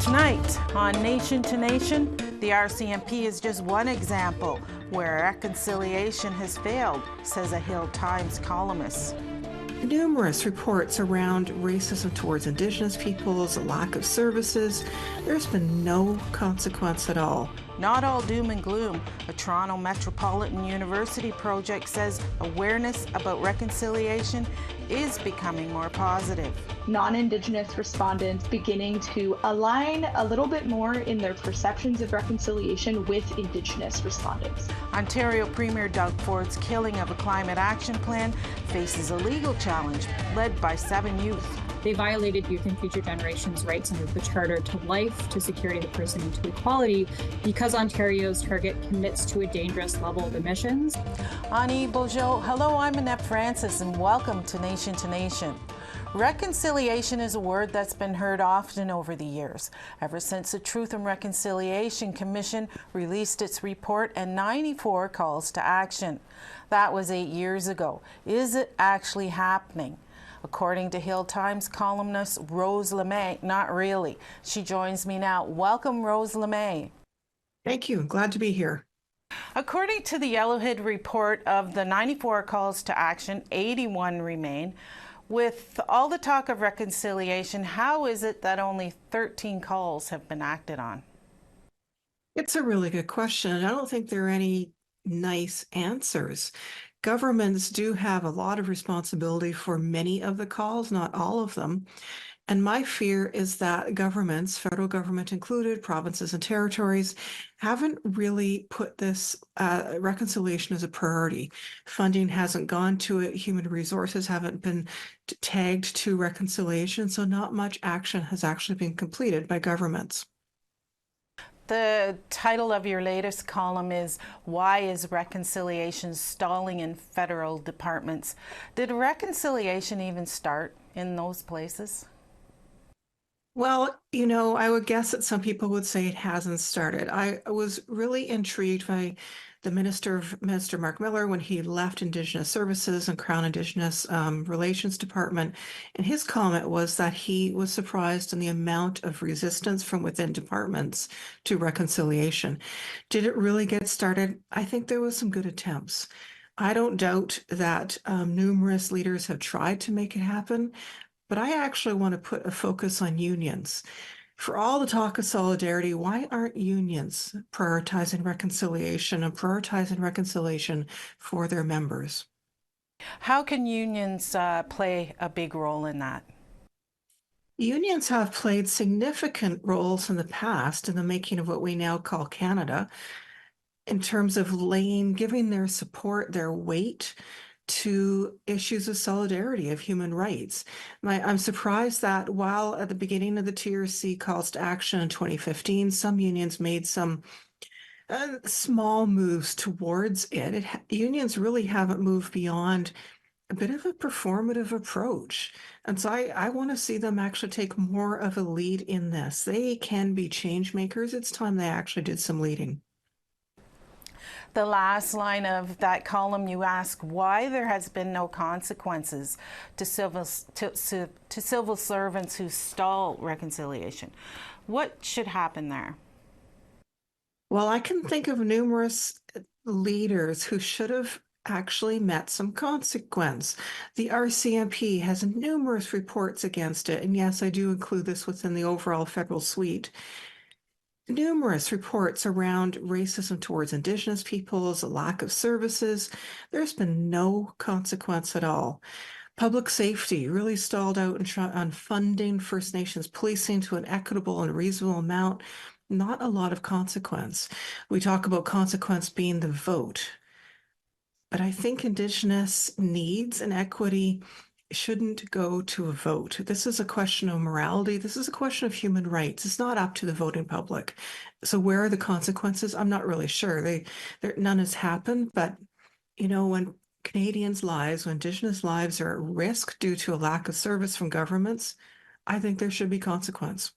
Tonight on Nation to Nation, the RCMP is just one example where reconciliation has failed, says a Hill Times columnist. Numerous reports around racism towards Indigenous peoples, a lack of services. There's been no consequence at all. Not all doom and gloom. A Toronto Metropolitan University project says awareness about reconciliation is becoming more positive. Non-Indigenous respondents beginning to align a little bit more in their perceptions of reconciliation with Indigenous respondents. Ontario Premier Doug Ford's killing of a climate action plan faces a legal challenge led by 7 youth. They violated youth and future generations' rights under the Charter to life, to security of the person, and to equality because Ontario's target commits to a dangerous level of emissions. Ani Bojo, hello, I'm Annette Francis and welcome to Nation. Reconciliation is a word that's been heard often over the years, ever since the Truth and Reconciliation Commission released its report and 94 calls to action. That was 8 years ago. Is it actually happening? According to Hill Times columnist Rose Lemay, not really. She joins me now. Welcome, Rose Lemay. Thank you. Glad to be here. According to the Yellowhead report, of the 94 calls to action, 81 remain. With all the talk of reconciliation, how is it that only 13 calls have been acted on? It's a really good question. I don't think there are any nice answers. Governments do have a lot of responsibility for many of the calls, not all of them. And my fear is that governments, federal government included, provinces and territories, haven't really put this reconciliation as a priority. Funding hasn't gone to it. Human resources haven't been tagged to reconciliation. So not much action has actually been completed by governments. The title of your latest column is "Why is Reconciliation Stalling in Federal Departments?" Did reconciliation even start in those places? Well, I would guess that some people would say it hasn't started. I was really intrigued by the Minister Mark Miller when he left Indigenous Services and Crown Indigenous Relations Department. And his comment was that he was surprised in the amount of resistance from within departments to reconciliation. Did it really get started? I think there was some good attempts. I don't doubt that numerous leaders have tried to make it happen. But I actually want to put a focus on unions. For all the talk of solidarity, why aren't unions prioritizing reconciliation and prioritizing reconciliation for their members? How can unions play a big role in that? Unions have played significant roles in the past in the making of what we now call Canada, in terms of giving their support, their weight to issues of solidarity, of human rights. I'm surprised that while at the beginning of the TRC calls to action in 2015, some unions made some small moves towards it. Unions really haven't moved beyond a bit of a performative approach. And so I want to see them actually take more of a lead in this. They can be change makers. It's time they actually did some leading. The last line of that column, you ask why there has been no consequences to civil servants who stall reconciliation. What should happen there? Well, I can think of numerous leaders who should have actually met some consequence. The RCMP has numerous reports against it. And yes, I do include this within the overall federal suite. Numerous reports around racism towards Indigenous peoples, a lack of services. There's been no consequence at all. Public safety really stalled out on funding First Nations policing to an equitable and reasonable amount. Not a lot of consequence. We talk about consequence being the vote. But I think Indigenous needs and equity shouldn't go to a vote. This is a question of morality. This is a question of human rights. It's not up to the voting public. So where are the consequences? I'm not really sure. None has happened, but when Canadians' lives, when Indigenous lives are at risk due to a lack of service from governments, I think there should be consequence.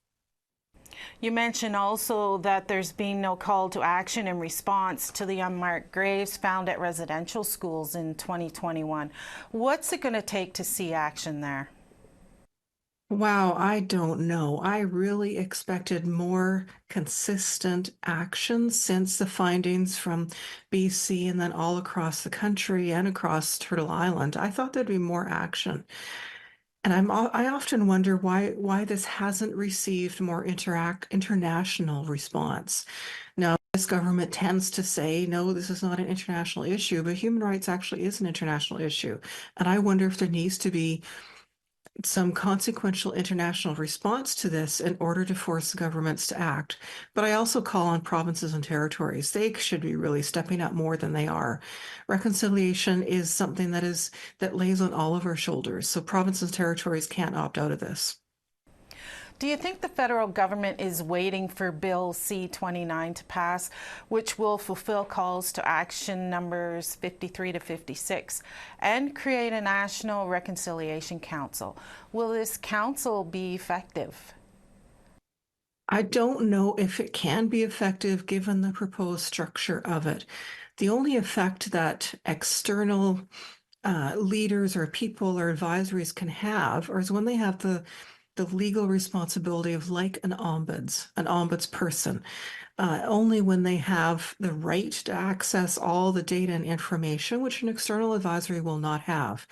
You mentioned also that there's been no call to action in response to the unmarked graves found at residential schools in 2021. What's it going to take to see action there? Wow, I don't know. I really expected more consistent action since the findings from BC and then all across the country and across Turtle Island. I thought there'd be more action. And I often wonder why this hasn't received more international response. Now, this government tends to say, no, this is not an international issue, but human rights actually is an international issue. And I wonder if there needs to be some consequential international response to this in order to force the governments to act. But I also call on provinces and territories. They should be really stepping up more than they are. Reconciliation is something that lays on all of our shoulders. So provinces and territories can't opt out of this. Do you think the federal government is waiting for Bill C-29 to pass, which will fulfill calls to action numbers 53 to 56 and create a National Reconciliation Council? Will this council be effective? I don't know if it can be effective given the proposed structure of it. The only effect that external leaders or people or advisories can have is when they have the legal responsibility of like an ombudsperson, only when they have the right to access all the data and information, which an external advisory will not have.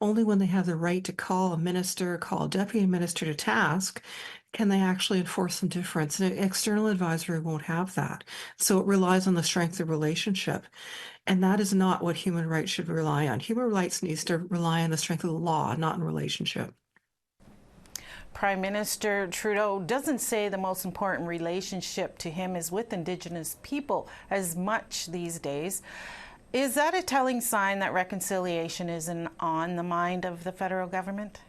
Only when they have the right to call a minister, call a deputy minister to task, can they actually enforce some difference. And an external advisory won't have that. So it relies on the strength of relationship. And that is not what human rights should rely on. Human rights needs to rely on the strength of the law, not in relationship. Prime Minister Trudeau doesn't say the most important relationship to him is with Indigenous people as much these days. Is that a telling sign that reconciliation isn't on the mind of the federal government?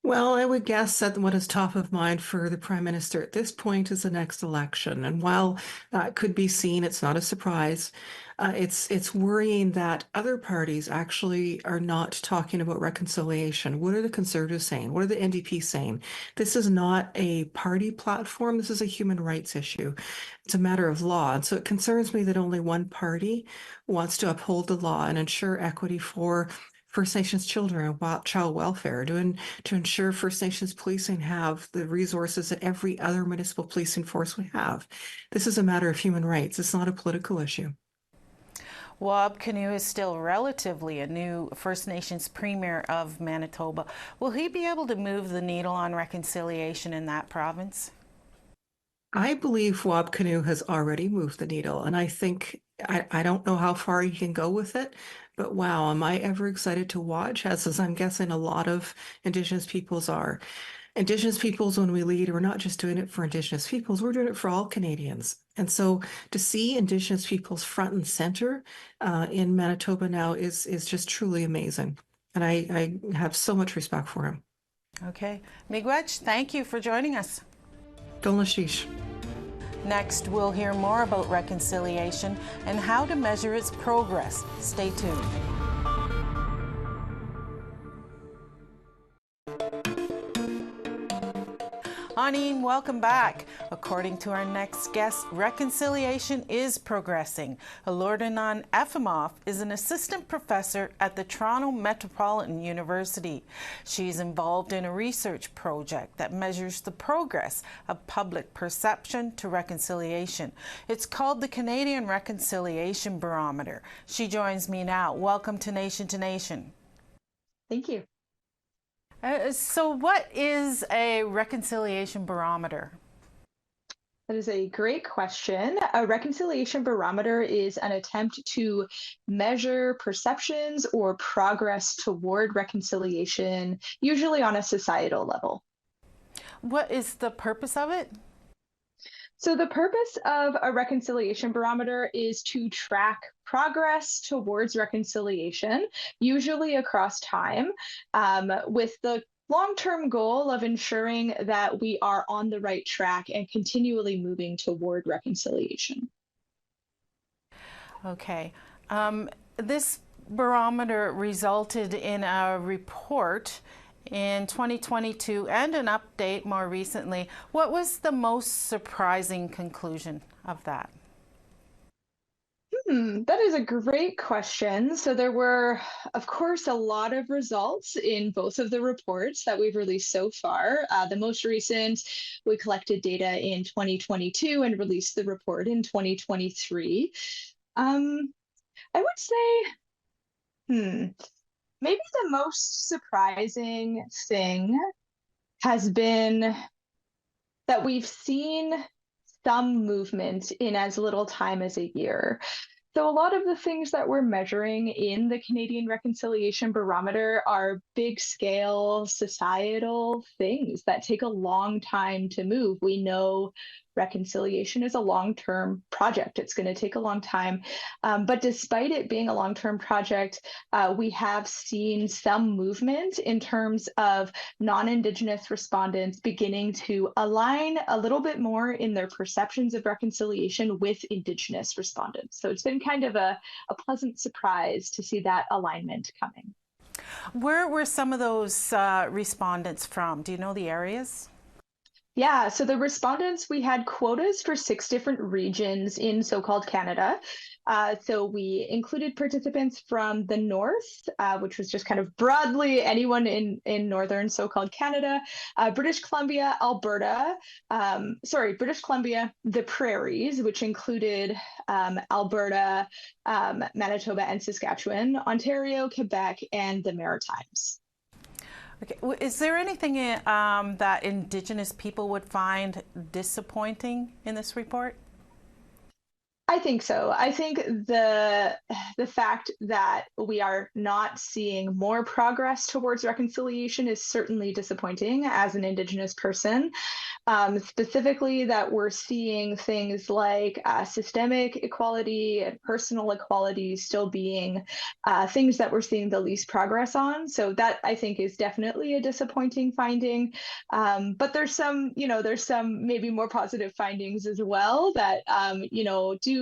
Well, I would guess that what is top of mind for the Prime Minister at this point is the next election. And while that could be seen, it's not a surprise. It's worrying that other parties actually are not talking about reconciliation. What are the Conservatives saying? What are the NDP saying? This is not a party platform. This is a human rights issue. It's a matter of law. And so it concerns me that only one party wants to uphold the law and ensure equity for First Nations children and child welfare, to ensure First Nations policing have the resources that every other municipal policing force would have. This is a matter of human rights. It's not a political issue. Wab Kinew is still relatively a new First Nations Premier of Manitoba. Will he be able to move the needle on reconciliation in that province? I believe Wab Kinew has already moved the needle, and I think I don't know how far he can go with it, but wow, am I ever excited to watch, as I'm guessing a lot of Indigenous peoples are. Indigenous peoples, when we lead, we're not just doing it for Indigenous peoples, we're doing it for all Canadians. And so to see Indigenous peoples front and center in Manitoba now is just truly amazing. And I have so much respect for him. Okay. Miigwech, thank you for joining us. Dollashish. Next, we'll hear more about reconciliation and how to measure its progress. Stay tuned. Anine, welcome back. According to our next guest, reconciliation is progressing. Alordanan Efimov is an assistant professor at the Toronto Metropolitan University. She's involved in a research project that measures the progress of public perception to reconciliation. It's called the Canadian Reconciliation Barometer. She joins me now. Welcome to Nation to Nation. Thank you. So what is a reconciliation barometer? That is a great question. A reconciliation barometer is an attempt to measure perceptions or progress toward reconciliation, usually on a societal level. What is the purpose of it? So the purpose of a reconciliation barometer is to track progress towards reconciliation, usually across time, with the long-term goal of ensuring that we are on the right track and continually moving toward reconciliation. Okay. This barometer resulted in a report in 2022 and an update more recently. What was the most surprising conclusion of that? That is a great question. So there were, of course, a lot of results in both of the reports that we've released so far. The most recent, we collected data in 2022 and released the report in 2023. I would say, maybe the most surprising thing has been that we've seen some movement in as little time as a year. So a lot of the things that we're measuring in the Canadian Reconciliation Barometer are big scale societal things that take a long time to move. We know reconciliation is a long-term project. It's going to take a long time. But despite it being a long-term project, we have seen some movement in terms of non-Indigenous respondents beginning to align a little bit more in their perceptions of reconciliation with Indigenous respondents. So it's been kind of a pleasant surprise to see that alignment coming. Where were some of those respondents from? Do you know the areas? Yeah, so the respondents, we had quotas for 6 different regions in so-called Canada. So we included participants from the North, which was just kind of broadly anyone in northern so-called Canada, British Columbia, Alberta, British Columbia, the Prairies, which included Alberta, Manitoba, and Saskatchewan, Ontario, Quebec, and the Maritimes. Okay. Is there anything that Indigenous people would find disappointing in this report? I think so. I think the fact that we are not seeing more progress towards reconciliation is certainly disappointing as an Indigenous person. Specifically, that we're seeing things like systemic equality and personal equality still being things that we're seeing the least progress on. So that, I think, is definitely a disappointing finding. But there's some maybe more positive findings as well that do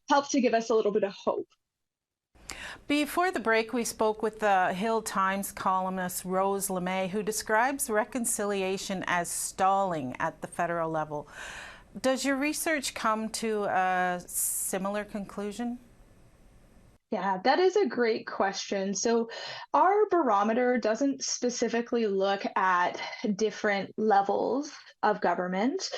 help to give us a little bit of hope. Before the break, we spoke with the Hill Times columnist Rose Lemay, who describes reconciliation as stalling at the federal level. Does your research come to a similar conclusion? Yeah, that is a great question. So our barometer doesn't specifically look at different levels of government.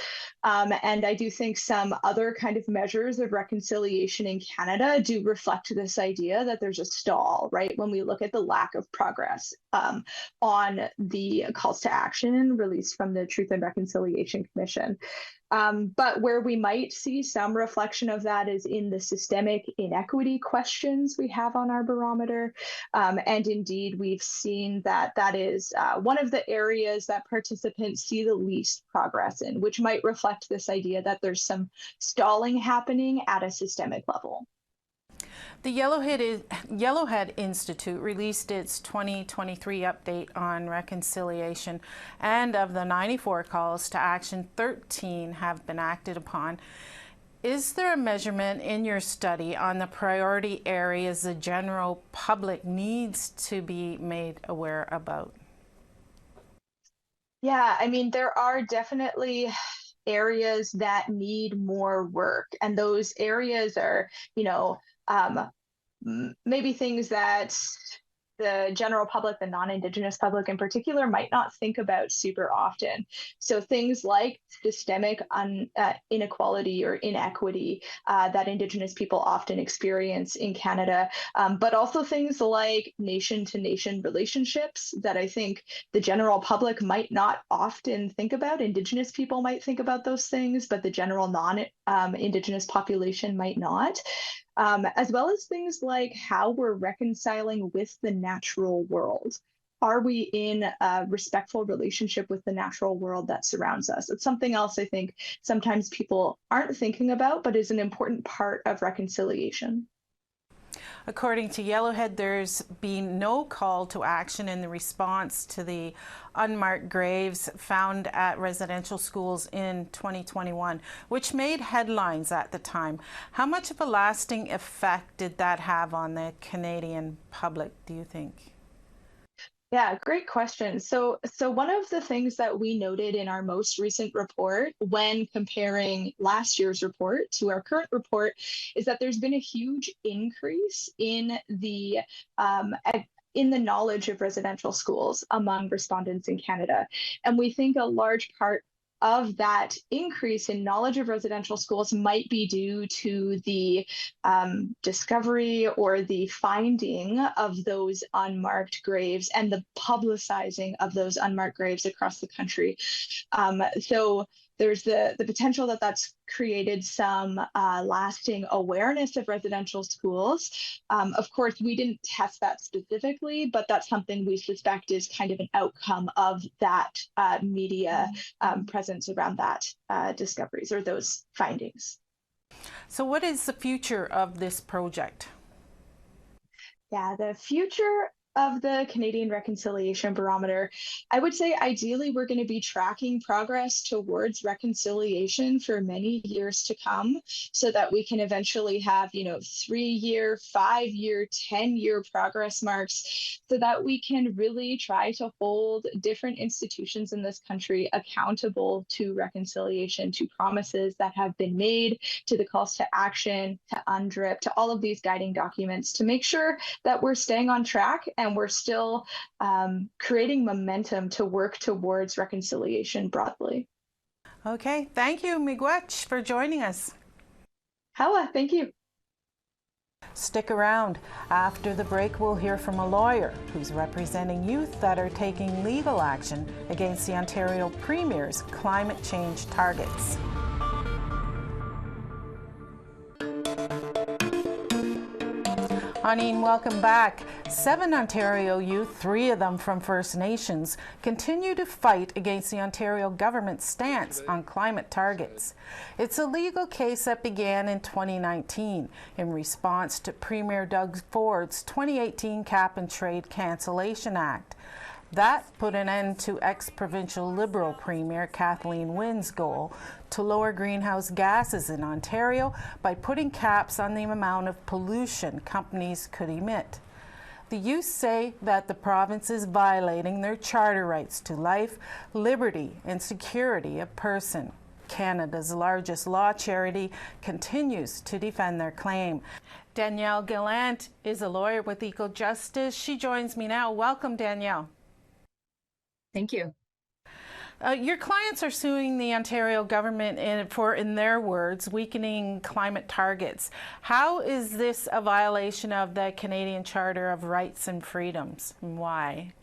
And I do think some other kind of measures of reconciliation in Canada do reflect this idea that there's a stall, right? When we look at the lack of progress on the calls to action released from the Truth and Reconciliation Commission. But where we might see some reflection of that is in the systemic inequity questions we have on our barometer. And indeed, we've seen that that is one of the areas that participants see the least progress in, which might reflect this idea that there's some stalling happening at a systemic level. The Yellowhead Institute released its 2023 update on reconciliation, and of the 94 calls to action, 13 have been acted upon. Is there a measurement in your study on the priority areas the general public needs to be made aware about? Yeah, I mean, there are definitely areas that need more work, and those areas are, maybe things that the general public, the non-Indigenous public in particular, might not think about super often. So things like systemic inequality or inequity that Indigenous people often experience in Canada, but also things like nation-to-nation relationships that I think the general public might not often think about. Indigenous people might think about those things, but the general non-Indigenous population might not. As well as things like how we're reconciling with the natural world. Are we in a respectful relationship with the natural world that surrounds us? It's something else I think sometimes people aren't thinking about, but is an important part of reconciliation. According to Yellowhead, there's been no call to action in the response to the unmarked graves found at residential schools in 2021, which made headlines at the time. How much of a lasting effect did that have on the Canadian public, do you think? Yeah, great question. So one of the things that we noted in our most recent report when comparing last year's report to our current report is that there's been a huge increase um, in the knowledge of residential schools among respondents in Canada. And we think a large part of that increase in knowledge of residential schools might be due to the discovery or the finding of those unmarked graves and the publicizing of those unmarked graves across the country. So there's the potential that that's created some lasting awareness of residential schools. Of course, we didn't test that specifically, but that's something we suspect is kind of an outcome of that media presence around that discoveries or those findings. So what is the future of this project? Yeah, the future of the Canadian Reconciliation Barometer, I would say ideally we're going to be tracking progress towards reconciliation for many years to come so that we can eventually have, 3-year, 5-year, 10-year progress marks so that we can really try to hold different institutions in this country accountable to reconciliation, to promises that have been made, to the calls to action, to UNDRIP, to all of these guiding documents to make sure that we're staying on track and we're still creating momentum to work towards reconciliation broadly. Okay, thank you, Miigwech, for joining us. Hala, thank you. Stick around. After the break, we'll hear from a lawyer who's representing youth that are taking legal action against the Ontario Premier's climate change targets. Anine, welcome back. 7 Ontario youth, 3 of them from First Nations, continue to fight against the Ontario government's stance on climate targets. It's a legal case that began in 2019 in response to Premier Doug Ford's 2018 Cap and Trade Cancellation Act. That put an end to ex-provincial Liberal Premier Kathleen Wynne's goal to lower greenhouse gases in Ontario by putting caps on the amount of pollution companies could emit. The youth say that the province is violating their charter rights to life, liberty, and security of person. Canada's largest law charity continues to defend their claim. Danielle Gallant is a lawyer with Equal Justice. She joins me now. Welcome, Danielle. Thank you. Your clients are suing the Ontario government in their words, weakening climate targets. How is this a violation of the Canadian Charter of Rights and Freedoms, and why?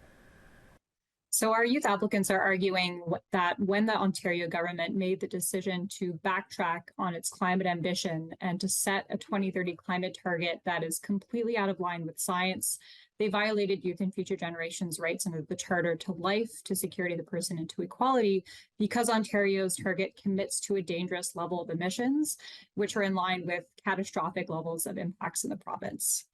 So our youth applicants are arguing that when the Ontario government made the decision to backtrack on its climate ambition and to set a 2030 climate target that is completely out of line with science, they violated youth and future generations' rights under the Charter to life, to security of the person, and to equality, because Ontario's target commits to a dangerous level of emissions, which are in line with catastrophic levels of impacts in the province.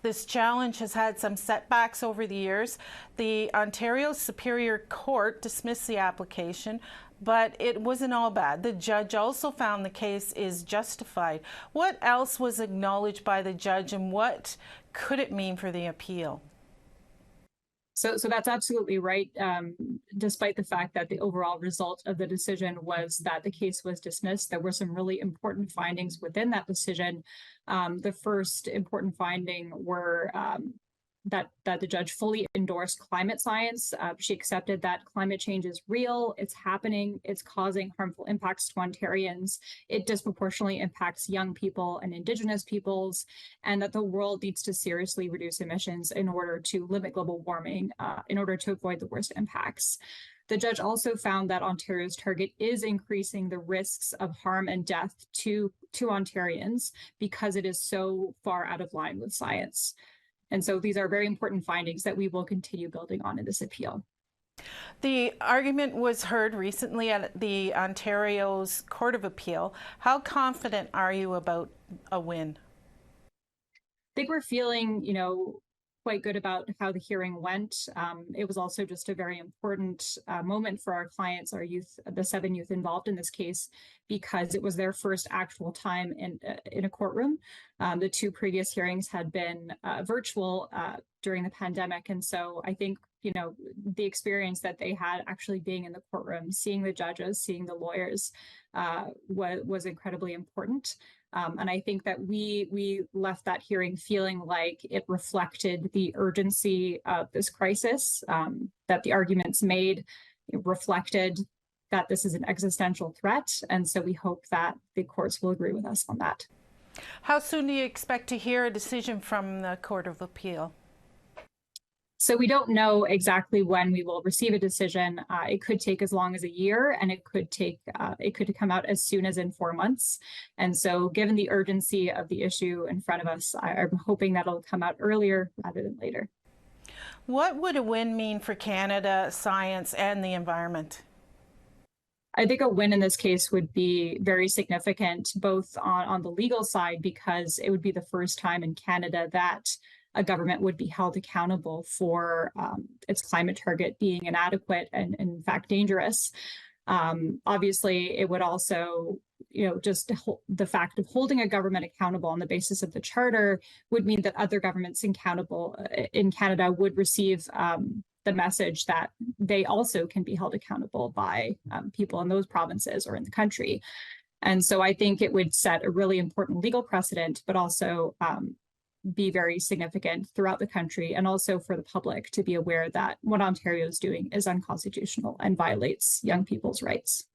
This challenge has had some setbacks over the years. The Ontario Superior Court dismissed the application, but it wasn't all bad. The judge also found the case is justified. What else was acknowledged by the judge, and what could it mean for the appeal? So that's absolutely right. Despite the fact that the overall result of the decision was that the case was dismissed, there were some really important findings within that decision. The first important finding were that the judge fully endorsed climate science. She accepted that climate change is real, it's happening, it's causing harmful impacts to Ontarians, it disproportionately impacts young people and Indigenous peoples, and that the world needs to seriously reduce emissions in order to limit global warming, in order to avoid the worst impacts. The judge also found that Ontario's target is increasing the risks of harm and death to Ontarians because it is so far out of line with science. And so these are very important findings that we will continue building on in this appeal. The argument was heard recently at the Ontario's Court of Appeal. How confident are you about a win? I think we're feeling, quite good about how the hearing went. It was also just a very important moment for our clients, our youth, the 7 youth involved in this case, because it was their first actual time in a courtroom. The 2 previous hearings had been virtual during the pandemic. And so I think, the experience that they had actually being in the courtroom, seeing the judges, seeing the lawyers was incredibly important. And I think that we left that hearing feeling like it reflected the urgency of this crisis, that the arguments made reflected that this is an existential threat. And so we hope that the courts will agree with us on that. How soon do you expect to hear a decision from the Court of Appeal? So we don't know exactly when we will receive a decision. It could take as long as a year, and it could come out as soon as in 4 months. And so given the urgency of the issue in front of us, I'm hoping that it'll come out earlier rather than later. What would a win mean for Canada, science, and the environment? I think a win in this case would be very significant, both on the legal side, because it would be the first time in Canada that a government would be held accountable for its climate target being inadequate and in fact dangerous. Obviously, it would also, just the fact of holding a government accountable on the basis of the charter would mean that other governments in Canada would receive the message that they also can be held accountable by people in those provinces or in the country. And so I think it would set a really important legal precedent, but also be very significant throughout the country, and also for the public to be aware that what Ontario is doing is unconstitutional and violates young people's rights.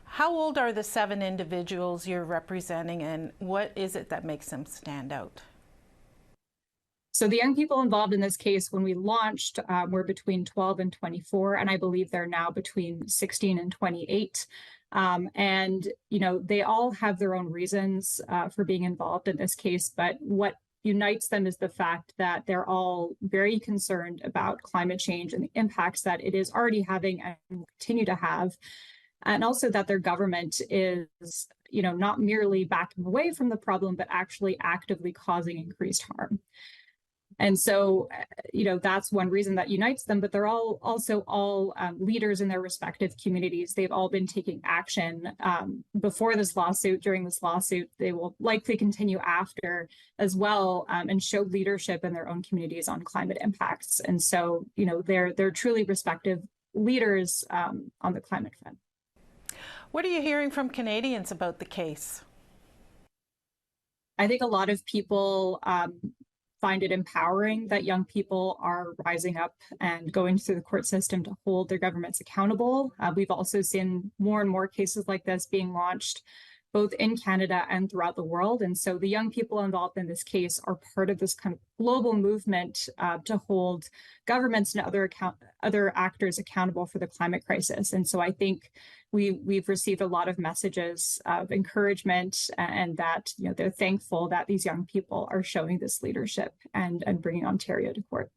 How old are the 7 individuals you're representing, and what is it that makes them stand out? So the young people involved in this case, when we launched, were between 12 and 24, and I believe they're now between 16 and 28. And, they all have their own reasons for being involved in this case, but what unites them is the fact that they're all very concerned about climate change and the impacts that it is already having and will continue to have. And also that their government is, not merely backing away from the problem, but actually actively causing increased harm. And so, that's one reason that unites them, but they're all leaders in their respective communities. They've all been taking action before this lawsuit, during this lawsuit. They will likely continue after as well, and show leadership in their own communities on climate impacts. And so, they're truly respective leaders on the climate front. What are you hearing from Canadians about the case? I think a lot of people find it empowering that young people are rising up and going through the court system to hold their governments accountable. We've also seen more and more cases like this being launched both in Canada and throughout the world. And so the young people involved in this case are part of this kind of global movement to hold governments and other actors accountable for the climate crisis. And so I think we've received a lot of messages of encouragement, and that they're thankful that these young people are showing this leadership and bringing Ontario to court.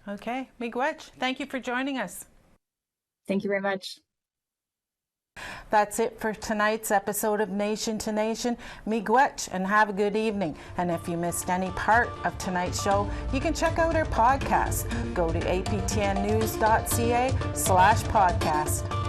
Okay, Miigwech, thank you for joining us. Thank you very much. That's it for tonight's episode of Nation to Nation. Miigwech, and have a good evening. And if you missed any part of tonight's show, you can check out our podcast. Go to aptnnews.ca/podcast.